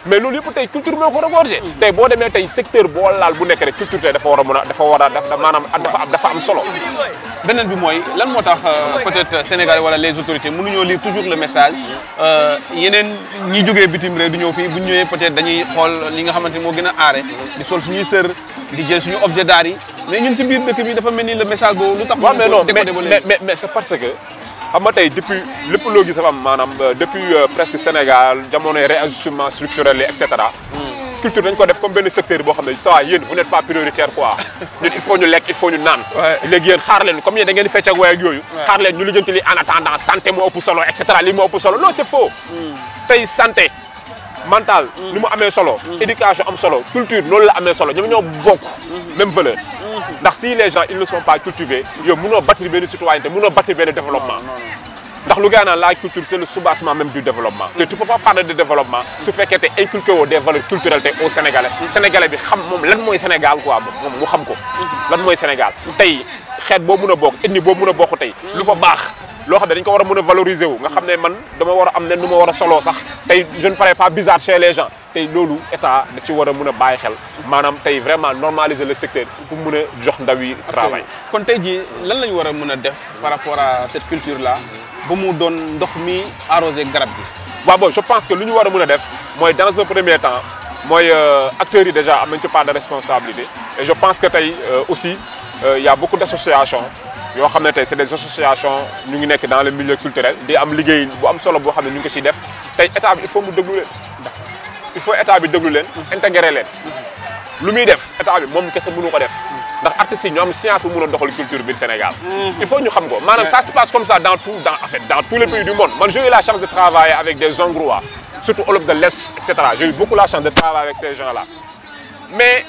mais loolu yëpp tey culture moo ko regorgé tey boo demee tey secteur boo laal bu nekk rek culture tey dafa war a maanaam dafa am solo beneen bi mooy lan moo tax peut-être Sénégal wala les autorités mënuñoo lire toujours le message yeneen ñi jógee bitim réew du ñëw fii bu ñu ñëwee peut-être dañuy xool li nga xamante ni moo gën a aare di sol suñuy sër di jël suñu objet d'art yi mais ñun si biir dëkk bi dafa mel ni le message boobu lu tax. waaw mais c'est parce que xam nga tey depuis lépp loo gis dafa am maanaam depuis presque Sénégal jamonoy réajustement structurel et cetera. culture dañ ko def comme benn secteur boo xam ne ça va yéen vous n'êtes pas prioritaire quoi ñun il faut ñu lekk il faut ñu naan léegi yéen xaar leen comme yéen da ngeen di fecc ak waay ak yooyu xaar leen ñu lijjanti li en attendant santé moo ëpp solo et cetera lii moo ëpp solo non c'est faux tey santé mentale ni mu amee solo éducation am solo culture loolu la amee solo ñoom ñoo bokk même valeur ndax si les gens ils ne sont pas cultivés yow mënoo bâtir benn citoyenneté mënoo bâtir benn développement ndax lu gaa naan la culture c'est le soubassement même du développement te tu peux pas parler de développement su fekkee te inculqué woo des valeurs culturelles te au Sénégalais Sénégalais bi xam moom lan mooy Sénégal quoi moom mu xam ko lan mooy Sénégal tey xeet boo mën a bokk ethnie boo mën a bokk tey lu fa baax loo xam ne dañ ko war a mën a valoriser wu nga xam ne man dama war a am ne nu ma war a soloo sax tey je ne parais pas bizarre chez les gens tey loolu état da ci war a mën a bàyyi xel maanaam tey vraiment normaliser le secteur pour mën a jox ndaw yi travail kon tey jii lan lañ war a mën a def par rapport à cette culture là ba mu doon ndox mi arrosé garab bi waaw bon je pense que lu ñu war a mën a def mooy dans un premier temps mooy acteurs yi déjà am nañ ci part de responsabilité et je pense que tey aussi il y a beaucoup d'associations yoo xam ne tey c'est des associations ñu ngi nekk dans le milieu culturel di am liggéey bu am solo boo xam ne ñu ngi ko ciy def tey état bi il faut mu déglu leen il faut état bi déglu leen intégrer leen lu muy def état bi moom kese mënu ko def ndax artistes yi ñoo am science bu mën a doxal culture biir Sénégal il faut ñu xam ko maanaam ça se passe comme ça dans tous les pays du monde man j'ai eu la chance de travailler avec des Hongrois surtout Europe de l'Est et cetera j'ai eu beaucoup la chance de travailler avec ces gens là mais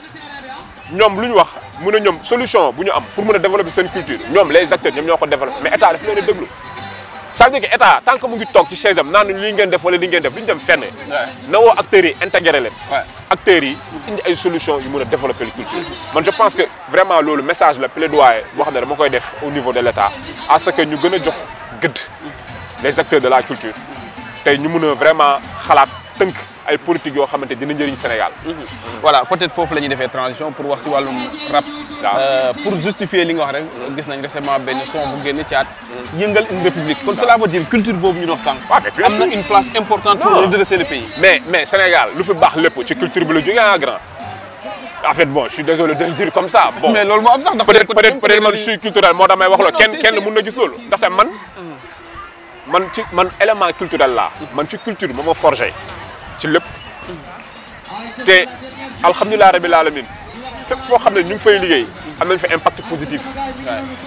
ñoom lu ñu wax mën a ñoom solution bu ñu am pour mën a développer seen culture ñoom les acteurs ñoom ñoo ko développer mais état daf leen a déglu ça veut dire que état tant que mu ngi toog ci chaise am naan lii ngeen def wala li ngeen def du ñu dem fenn na woo acteurs yi intégré leen acteurs yi indi ay solutions yu mën a développer la culture man je pense que vraiment loolu message la plaidoyer boo xam ne dama koy def au niveau de l'état à ce que ñu gën a jox gëdd les acteurs de la culture tey ñu mën a vraiment xalaat tënk ay politique yoo xamante dina njëriñ Sénégal. voilà peut-être foofu la ñuy defee transition pour wax ci wàllum rap. pour justifier li nga wax rek gis nañ récemment benn son bu génne caat yëngal une république kon cela veut dire culture boobu ñu dox sànq. am na une place importante pour redresser le pays. mais Sénégal lu fi baax lépp ci culture bi la jógee en grand. En fait bon je suis désolé de le dire comme ça. bon mais loolu moo am sax ndax peut-être man je suis culturel moo tax may wax loolu kenn mën na gis loolu ndaxte man élément culturel laa man ci culture moo ma forgé ci lépp te alhamdulilah rabbil alamin fépp foo xam ne ñu ngi fay liggéey am nañ fa impact positif.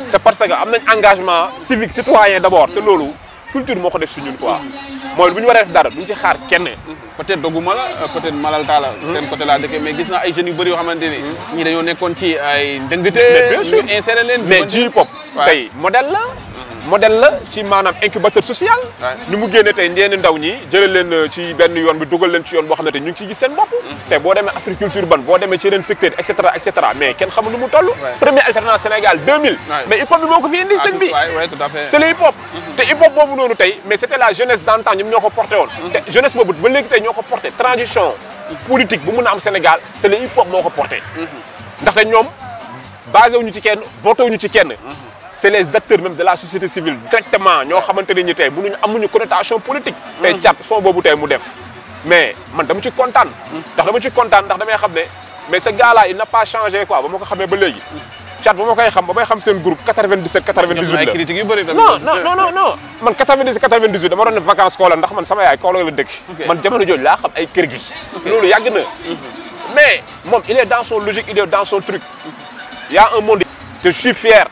c'est parce que am nañ engagement civique citoyen d'abord te loolu culture moo ko def si ñun quoi mooy bu ñu war a def dara duñ ci xaar kenn. peut-être dogguma la peut-être Malal Talla seen côté laa dëkk mais gis naa ay jeunes yu bëri yoo xamante ni ñii dañoo nekkoon ci ay ndëngte ñu inséré leen mais J-pop tey modèle la ci maanaam incubateur social ni mu génne tey ndeeni ndaw ñi jëlee leen ci benn yoon bi dugal leen ci yoon boo xam ne te ñu ngi ciy gis seen bopp te boo demee agriculture ban boo demee ci yeneen secteur et cetera mais kenn xamul nu mu toll première alternance Sénégal 2000 mais hip hop bi moo ko fi indi sëñ bi c'est le hip hop te hip hop boobu noonu tey mais c'était la jeunesse d'antan ñoom ñoo ko porté woon te jeunesse boobu ba léegi tey ñoo ko porté transition politique bu mun a am Sénégal c'est le hip hop moo ko porté ndaxte ñoom basé wuñu ci kenn bootewuñu ci kenn c'est les acteurs même de la société civile directement ñoo xamante ne ñi tey amuñu connotation politique tey cat son boobu tey mu def mais man dama ci kontaan ndax damay xam ne mais ce gars là il n'a pas changé quoi ba ma ko xamee ba léegi cat ba ma koy xam ba may xam seen groupe 97 98 la critique yu bëri non man 97 98 dama doon ne vacances Kaolack ndax man sama yaay Kaolack la dëkk man jamono jooju laa xam ay kër gi loolu yàgg na mais moom il est dans son logique il est dans son truc il y a un monde te je suis fier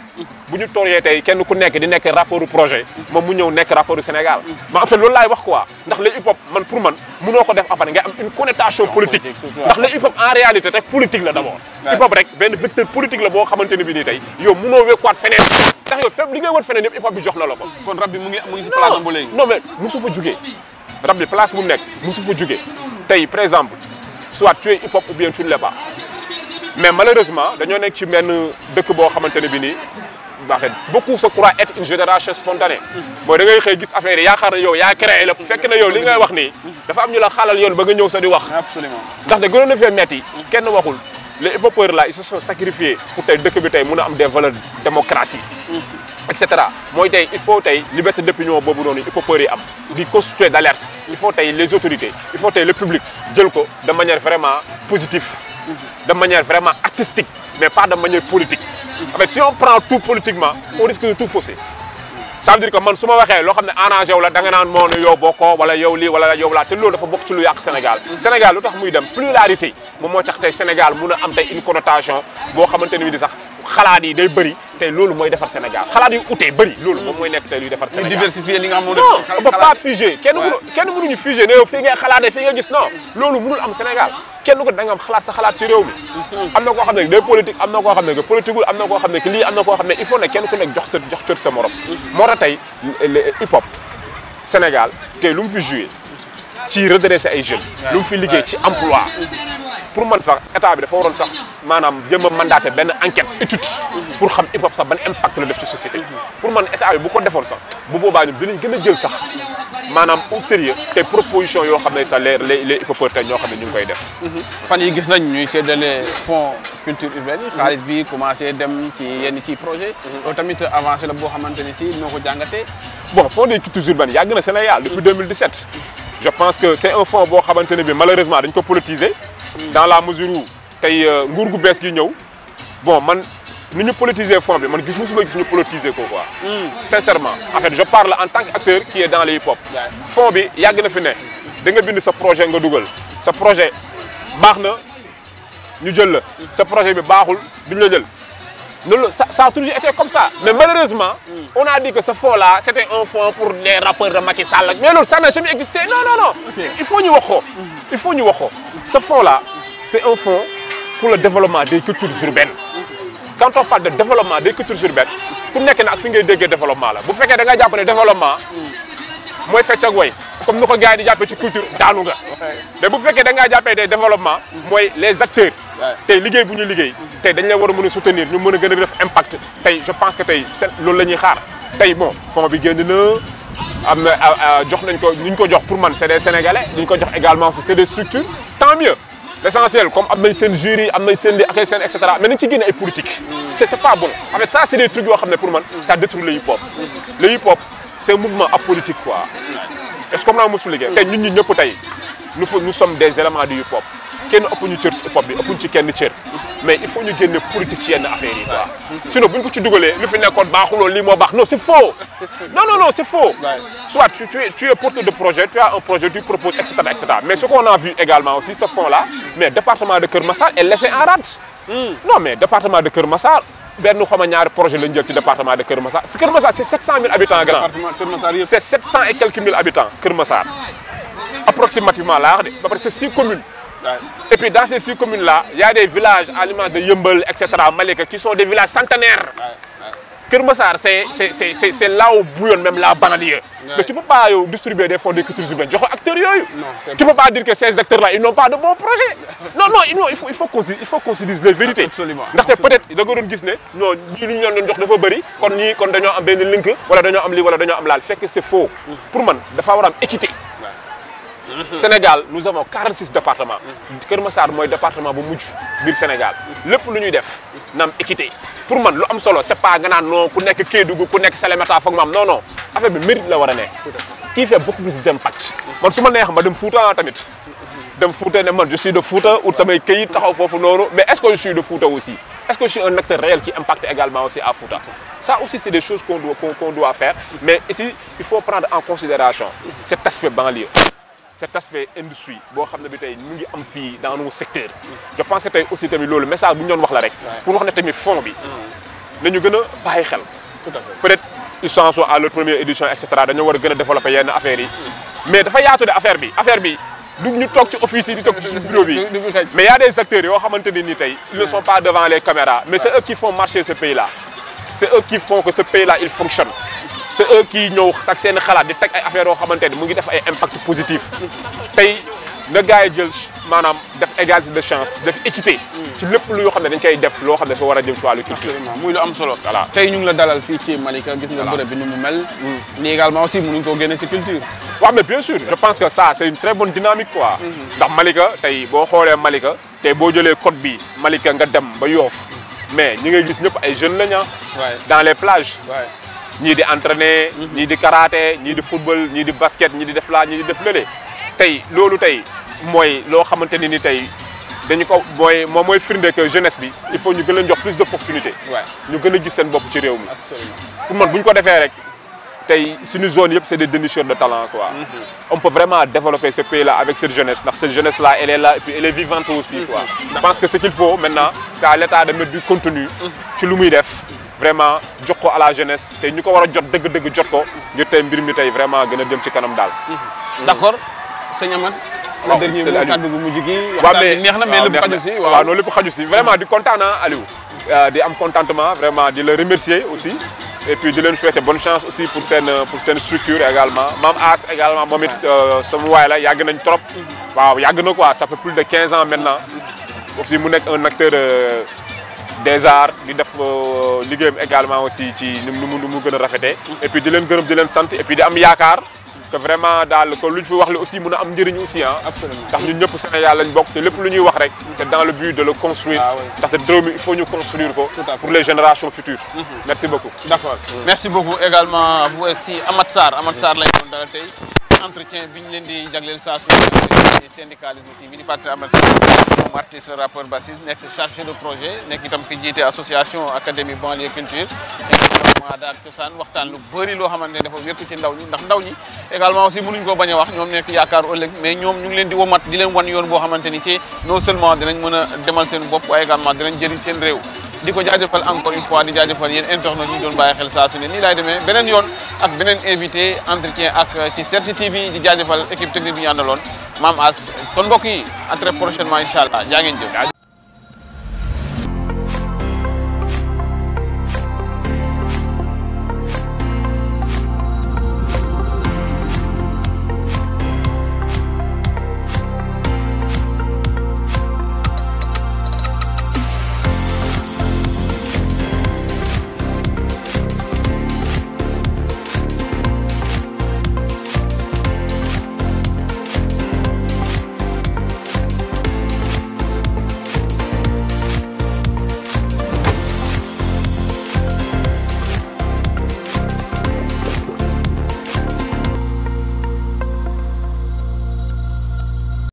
bu ñu toogee tey kenn ku nekk di nekk rapportu projet moom mu ñëw nekk rapportu Sénégal mais en fait loolu laay wax quoi ndax le hip hop man pour man mënoo ko def après nga am une connotation politique ndax le hip hop en réalité rek politique la d'abord hip hop rek benn vecteur politique la boo xamante ne bi nii tey yow mënoo wekkuwaat feneen ndax yow fépp li ngay wër feneen yëpp hip hop bi jox na la ko kon rap bi mu ngi ci place am ba léegi non mais mosu fa jugee rap bi place bu mu nekk mosu fa jugee tey par exemple soit tu es hip hop ou bien tu ne l'es pas mais malheureusement dañoo nekk ci benn dëkk boo xamante ne bi nii en fait beaucoup se croient être une génération spontanée mooy da ngay xëy gis affaire yi yaakaar ne yow yaa créé lépp fekk na yow li ngay wax nii dafa am ñu la xaalal yoon ba nga ñëw sa di wax absolument ndax de gënoon na fee metti kenn waxul les hip-hopeurs là ils se sont sacrifiés pour tey dëkk bi tey mun a am des valeurs démocratie et cetera mooy tey il faut tey liberté d'opinion boobu noonu hip-hopeurs yi am di constituer d'alerte il faut tey les autorités il faut tey le public jël ko de manière vraiment positive de manière vraiment artistique mais pas de manière politique en fait si on prend tout politiquement on risque de tout fausser ça veut dire que man su ma waxee loo xam ne arrangé wu la da nga naan moo ne yow bokkoo wala yow lii wala yow laa te loolu dafa bokk ci lu yàq Sénégal Sénégal lu tax muy dem pluralité moom moo tax tey Sénégal mun a am tey une connotation boo xamante ne bi di sax xalaat yi day bëri tey loolu mooy defar Sénégal xalaat yu utee bëri loolu moom mooy nekk tey luy defar Sénégal diversifier li nga xam non on peut pas figer kenn mënuñu figer ne yow fii ngay xalaatee fii nga gis non loolu mënul am Sénégal kenn ko da nga am xalaat sa xalaat ci réew mi am na koo xam ne day politique am na koo xam ne que politiqueul am na koo xam ne que lii am na koo xam ne il faut ne kenn ku nekk jox cër sa morom moo tax tey hip hop Sénégal tey lu mu fi joué ci redresser ay jeunes lu mu fi liggéey ci emploi pour man sax état bi dafa waroon sax maanaam jëm a mandaté benn enquête étude pour xam hip hop sax ban impact la def ci société pour man état bi bu ko defoon sax bu boobaa ñun dinañ gën a jël sax maanaam au sérieux te proposition yoo xam ne sax les hip-hopeurs tey ñoo xam ne ñu ngi koy def. fan yi gis nañ ñuy séddale fonds culture urbaine yi xaalis bi commencé dem ci yenn ci projet loolu tamit avancé la boo xamante ni si noo ko jàngatee. bon fonds des cultures urbaines yàgg na Sénégal depuis 2017 je pense que c'est un fonds boo xamante ne bi malheureusement dañ ko politiser. dans la mesure où tey nguur gu bees gi ñëw bon man ni ñu politiser fonds bi man mosuma gis ñu politiser ko quoi. sincèrement en fait je parle en tant qu'acteur qui est dans le hip-hop. fonds bi yàgg na fi ne da nga bind sa projet nga dugal sa projet baax na ñu jël la sa projet bi baaxul duñ la jël loolu ça a toujours été comme ça mais malheureusement on a dit que ce fonds là c'était un fonds pour les rappeurs de Macky Sall mais loolu ça n'a jamais existé non il faut ñu wax ko ce fonds là c'est un fonds pour le développement des cultures urbaines quand on parle de développement des cultures urbaines ku nekk na ak fi ngay déggee développement la bu fekkee da nga jàpp ne développement mooy fecc ak way comme ni ko gars yi di jàppee ci culture daanu nga mais bu fekkee da ngaa jàppee des développement mooy les acteurs tey liggéey bu ñu liggéey tey dañ leen war a mën a soutenir ñu mën a gën a def impact tey je pense que tey loolu la ñuy xaar tey bon fond bi génn na am na jox nañ ko ñu ko jox pour man c'est des sénégalais ñu ko jox également c'est des structures tant mieux l'essentiel comme am nañ seen jury am nañ seen li ak seen et cetera mais nañ ci génne ay politique c'est pas bon en fait ça c'est des trucs yoo xam ne pour man ça détruit le hip-hop le hip-hop c'est un mouvement apolitique quoi est-ce que comme naa mosu liggéey tey ñun ñi ñëpp tey nous sommes des éléments du hip-hop kenn ëpp ñu cër ci hip-hop bi ëppuñ ci kenn cër mais il faut ñu génne politique ci yenn affaires yi quoi sinon bu ñu ko ci dugalee lu fi nekkoon baaxuloo lii moo baax non c'est faux non c'est faux soit tu es porteur de projet tu as un projet tu proposes etc mais ce qu'on a vu également aussi ce fond là mais département de Keur Massar est laissé en rade non mais département de Keur Massar benn xama ñaari projet lañ jël ci département de Keur Massar Keur Massar c'est 700 000 habitants grand c'est 700 et quelques mille habitants Keur Massar approximativement là ba pare c'est 6 communes et puis dans ces 6 communes-là, il y a des villages à l'image de Yeumbeul, etc., Malika, qui sont des villages centenaires. Keur Massar, c'est là où bouillonne même la banlieue. Mais tu ne peux pas distribuer des fonds de culture urbaine. Tu ne peux pas dire que ces acteurs-là, ils n'ont pas de bons projets. Non, il faut qu'on se dise les vérités. Absolument. Peut-être, il y a des gens non, nous avons des gens qui ont un link, voilà, nous avons un fait que c'est faux. Pour moi, il faut avoir une équité. Sénégal, nous avons 46 départements. Keur Massar est le département bu mujj biir Sénégal. Lépp lu ñuy def na am équité. Pour man lu am solo c'est pas nga naan non ku nekk Kédougou ku nekk Salémata foog ma am non affaire bi mérite la war a nekk. Qui fait beaucoup plus d'impact. Man su ma neex ma dem Fouta tamit. Dem Fouta ne man je suis de Fouta ut samay këyit taxaw foofu noonu mais est-ce que je suis de Fouta aussi? Est-ce que je suis un acteur réel qui impacte également aussi à Fouta? Ça aussi c'est des choses qu'on doit faire mais ici il faut prendre en considération cet aspect banlieue. Cet aspect industrie boo xam ne bi tey mu ngi am fii dans nos secteurs je pense que tey aussi tamit loolu message bu ñu doon wax la rek pour wax ne tamit fond bi nañu gën a bàyyi xel peut-être ils sont à leur première édition et cetera dañoo war a gën a développer yenn affaires yi mais dafa yaatu de affaire bi du ñu toog ci office yi di toog ci bureau bi mais y a des acteurs yoo xamante ne ni tey ils ne sont pas devant les caméras mais c'est eux qui font marcher ce pays là c'est eux qui font que ce pays là il fonctionne. C'est eux qui ñëw ak seen xalaat di teg ay affaires yoo xamante ne mu ngi def ay impact positif tey na gars yi jël maanaam def égalité de chance def équité ci lépp lu yoo xam ne dañ koy def loo xam ne dafa war a jëm ci wàllu culture muy lu am solo voilà tey ñu ngi la dalal fii ci Malika gis nga bërëb bi ni mu mel ni également aussi mënuñ koo génne ci culture waaw mais bien sûr je pense que ça c'est une très bonne dynamique quoi ndax Malika tey boo xoolee Malika tey boo jëlee côte bi Malika nga dem ba Yoff mais ñi ngay gis ñëpp ay jeunes lañ dans les plages ñii di entraîner ñii di karaté ñii di football ñii di basket ñii di def laa ñii di def lële tey loolu tey mooy loo xamante ni tey dañu ko mooy firnde que jeunesse bi il faut ñu gën a jox plus d'opportunités ñu gën a gis seen bopp ci réew mi pour man bu ñu ko defee rek tey suñu zone yëpp c'est des dénicheurs de talent quoi on peut vraiment développer ce pays là avec cette jeunesse ndax cette jeunesse là elle est là et puis elle est vivante aussi quoi je pense que ce qu'il faut maintenant c'est à l'État de mettre du contenu ci lu muy def vraiment jox ko à la jeunesse te ñu ko war a jot dëgg-dëgg jot ko ngir tey mbir mi tey vraiment gën a dem ci kanam daal. d'accord sëñ Amath. waaw le dernier mot kàddu gu mujj gi. waaw mais neex na mais lépp xaju si waaw non lépp xaju si vraiment di kontaan Aliou. di am contentement vraiment di la remercier aussi et puis di leen souhaiter bonne chance aussi pour seen structure également Mame As également moom it sama waay la yàgg nañ trop. waaw yàgg na quoi ça fait plus de 15 ans maintenant aussi mu nekk un acteur. Des arts di def liggéeyam également aussi ci nu mu gën a rafetee et puis di leen gërëm di leen sant et puis di am yaakaar que vraiment daal ko lu ñu fi wax le aussi mën a am njëriñ aussi absolument ndax ñun ñëpp Sénégal lañ bokk te lépp lu ñuy wax rek c'est dans le but de le construire ndaxte réew mi il faut ñu construire ko pour les générations futures merci beaucoup d'accord merci beaucoup également vous aussi Amath Sarr lañ doon dara tey entretien bi ñu leen di jagleel saa su syndicalisme TV di fàttali Amath Sarr moom artiste rappeur bassiste nekk chargé de projet nekk itam ki jiite association académie banlieue culture mois ak cosaan waxtaan lu bëri loo xamante ne dafa wékku ci ndaw ñi ndax ndaw ñi également aussi mënuñ ko bañ a wax ñoom nekk yaakaar ëllëg mais ñoom ñu ngi leen di womat di leen wan yoon boo xamante ni c'est non seulement dinañ mën a demal seen bopp waaye également dinañ jëriñ seen réew di ko jaajëfal encore une fois di jaajëfal yéen internautes yi doon bàyyi xel saa su ne nii laay demee beneen yoon ak beneen invité entretien ak ci Certi TV di jaajëfal équipe technique bi ñu àndaloon Mame As kon mbokk yi à très prochainement incha allah jaa ngeen jëf